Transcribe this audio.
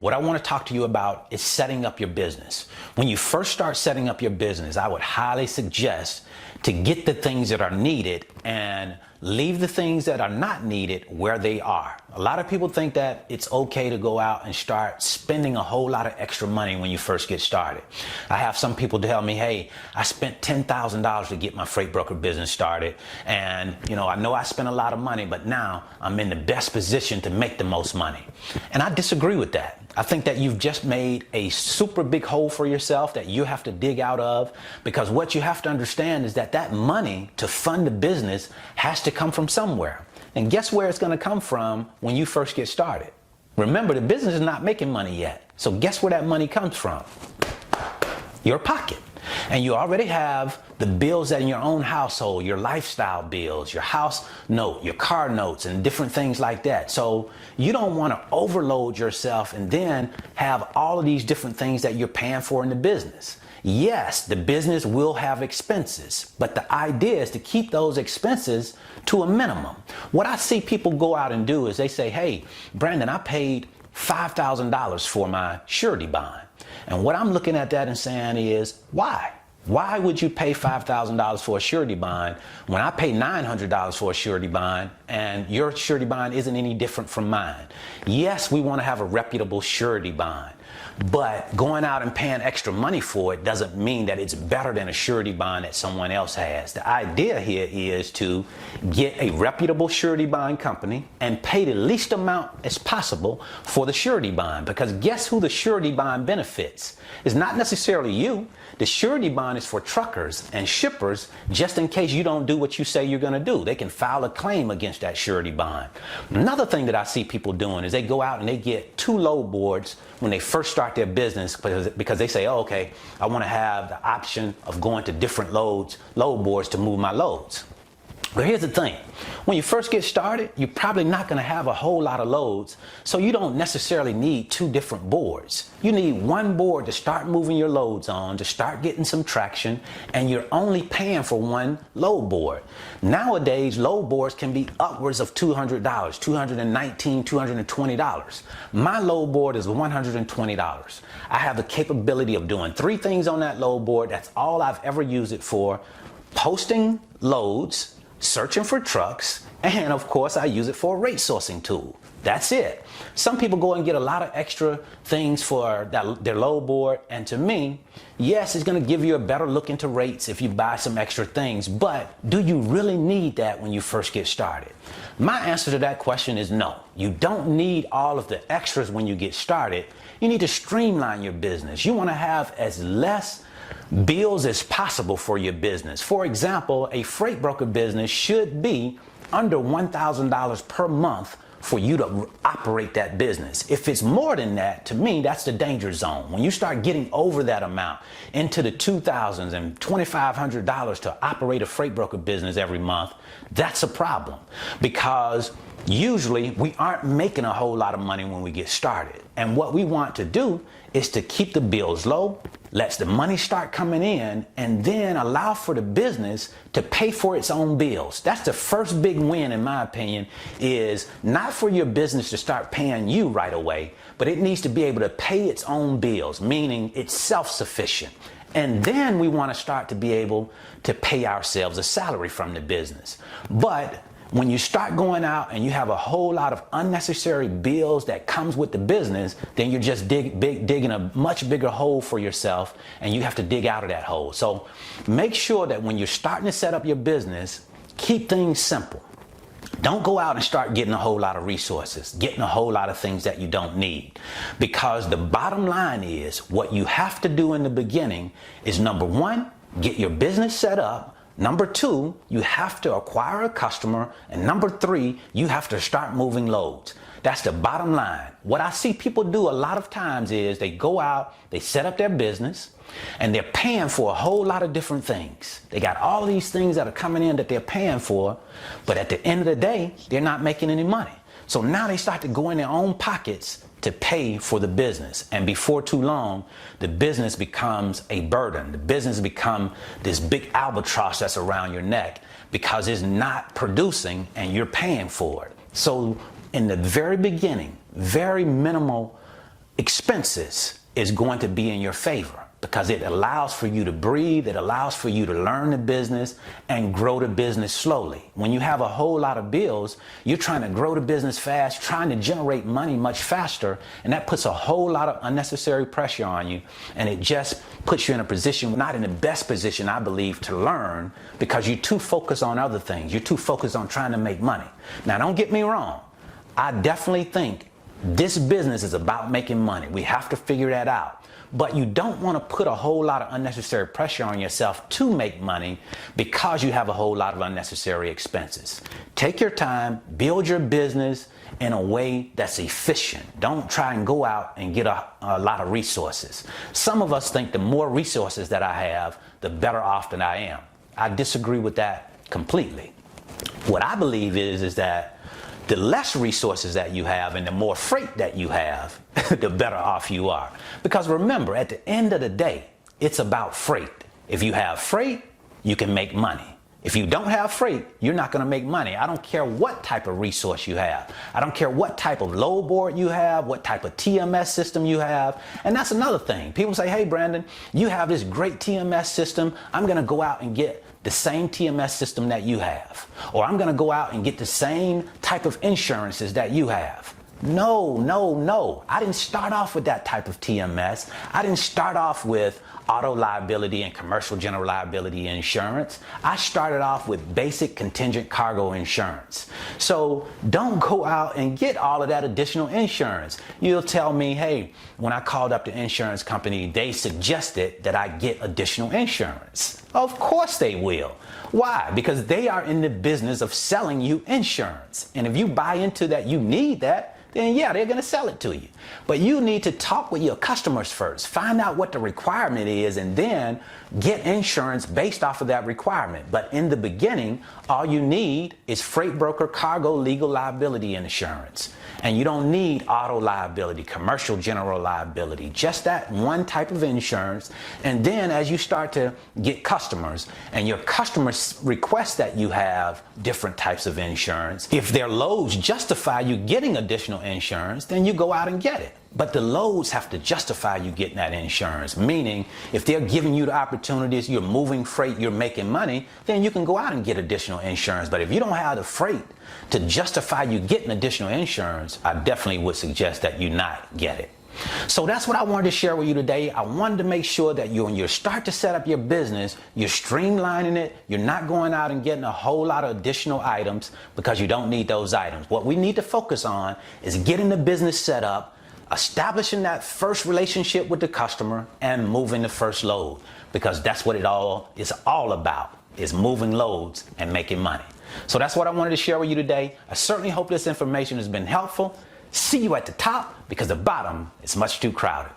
What I want to talk to you about is setting up your business. When you first start setting up your business, I would highly suggest to get the things that are needed and leave the things that are not needed where they are. A lot of people think that it's okay to go out and start spending a whole lot of extra money when you first get started. I have some people tell me, hey, I spent $10,000 to get my freight broker business started. And, I know I spent a lot of money, but now I'm in the best position to make the most money. And I disagree with that. I think that you've just made a super big hole for yourself that you have to dig out of, because what you have to understand is that that money to fund the business has to come from somewhere. And guess where it's going to come from when you first get started? Remember, the business is not making money yet. So guess where that money comes from? Your pocket. And you already have the bills that in your own household, your lifestyle bills, your house note, your car notes, and different things like that. So you don't want to overload yourself and then have all of these different things that you're paying for in the business. Yes, the business will have expenses, but the idea is to keep those expenses to a minimum. What I see people go out and do is they say, hey, Brandon, I paid $5,000 for my surety bond. And what I'm looking at that and saying is, why? Why would you pay $5,000 for a surety bond when I pay $900 for a surety bond and your surety bond isn't any different from mine? Yes, we want to have a reputable surety bond, but going out and paying extra money for it doesn't mean that it's better than a surety bond that someone else has. The idea here is to get a reputable surety bond company and pay the least amount as possible for the surety bond, because guess who the surety bond benefits? It's not necessarily you. The surety bond is for truckers and shippers, just in case you don't do what you say you're going to do. They can file a claim against that surety bond. Another thing that I see people doing is they go out and they get two load boards when they first start their business because they say, oh, okay, I want to have the option of going to different load boards to move my loads. But here's the thing. When you first get started, you're probably not going to have a whole lot of loads, so you don't necessarily need two different boards. You need one board to start moving your loads on, to start getting some traction, and you're only paying for one load board. Nowadays, load boards can be upwards of $200, $219, $220. My load board is $120. I have the capability of doing three things on that load board. That's all I've ever used it for: posting loads, searching for trucks, and of course I use it for a rate sourcing tool. That's it. Some people go and get a lot of extra things for their load board, and to me, yes, it's going to give you a better look into rates if you buy some extra things, but do you really need that when you first get started? My answer to that question is no. You don't need all of the extras when you get started. You need to streamline your business. You want to have as less bills as possible for your business. For example, a freight broker business should be under $1,000 per month for you to operate that business. If it's more than that, to me, that's the danger zone. When you start getting over that amount into the $2,000s and $2,500 to operate a freight broker business every month, that's a problem, because usually we aren't making a whole lot of money when we get started. And what we want to do is to keep the bills low, lets the money start coming in, and then allow for the business to pay for its own bills. That's the first big win, in my opinion, is not for your business to start paying you right away, but it needs to be able to pay its own bills, meaning it's self-sufficient. And then we want to start to be able to pay ourselves a salary from the business. But when you start going out and you have a whole lot of unnecessary bills that comes with the business, then you're just digging a much bigger hole for yourself, and you have to dig out of that hole. So make sure that when you're starting to set up your business, keep things simple. Don't go out and start getting a whole lot of resources, getting a whole lot of things that you don't need. Because the bottom line is, what you have to do in the beginning is, number one, get your business set up. Number two, you have to acquire a customer. And number three, you have to start moving loads. That's the bottom line. What I see people do a lot of times is they go out, they set up their business, and they're paying for a whole lot of different things. They got all these things that are coming in that they're paying for, but at the end of the day, they're not making any money. So now they start to go in their own pockets to pay for the business. And before too long, the business becomes a burden. The business becomes this big albatross that's around your neck because it's not producing and you're paying for it. So in the very beginning, very minimal expenses is going to be in your favor because it allows for you to breathe, it allows for you to learn the business and grow the business slowly. When you have a whole lot of bills, you're trying to grow the business fast, trying to generate money much faster, and that puts a whole lot of unnecessary pressure on you, and it just puts you in a position, not in the best position, I believe, to learn because you're too focused on other things. You're too focused on trying to make money. Now, don't get me wrong. I definitely think this business is about making money. We have to figure that out. But you don't want to put a whole lot of unnecessary pressure on yourself to make money because you have a whole lot of unnecessary expenses. Take your time, build your business in a way that's efficient. Don't try and go out and get a lot of resources. Some of us think the more resources that I have, the better off that I am. I disagree with that completely. What I believe is that the less resources that you have and the more freight that you have, the better off you are. Because remember, at the end of the day, it's about freight. If you have freight, you can make money. If you don't have freight, you're not going to make money. I don't care what type of resource you have. I don't care what type of load board you have, what type of TMS system you have. And that's another thing. People say, hey, Brandon, you have this great TMS system. I'm going to go out and get the same TMS system that you have. Or I'm going to go out and get the same type of insurances that you have. No, no, no. I didn't start off with that type of TMS. I didn't start off with auto liability and commercial general liability insurance. I started off with basic contingent cargo insurance. So don't go out and get all of that additional insurance. You'll tell me, hey, when I called up the insurance company, they suggested that I get additional insurance. Of course they will. Why? Because they are in the business of selling you insurance. And if you buy into that, you need that, then yeah, they're going to sell it to you. But you need to talk with your customers first, find out what the requirement is, and then get insurance based off of that requirement. But in the beginning, all you need is freight broker, cargo, legal liability insurance. And you don't need auto liability, commercial general liability, just that one type of insurance. And then as you start to get customers and your customers request that you have different types of insurance, if their loads justify you getting additional insurance, then you go out and get it. But the loads have to justify you getting that insurance, meaning if they're giving you the opportunities, you're moving freight, you're making money, then you can go out and get additional insurance. But if you don't have the freight to justify you getting additional insurance, I definitely would suggest that you not get it. So that's what I wanted to share with you today. I wanted to make sure that when you start to set up your business, you're streamlining it. You're not going out and getting a whole lot of additional items because you don't need those items. What we need to focus on is getting the business set up, establishing that first relationship with the customer, and moving the first load, because that's what it all is all about, is moving loads and making money. So that's what I wanted to share with you today. I certainly hope this information has been helpful. See you at the top, because the bottom is much too crowded.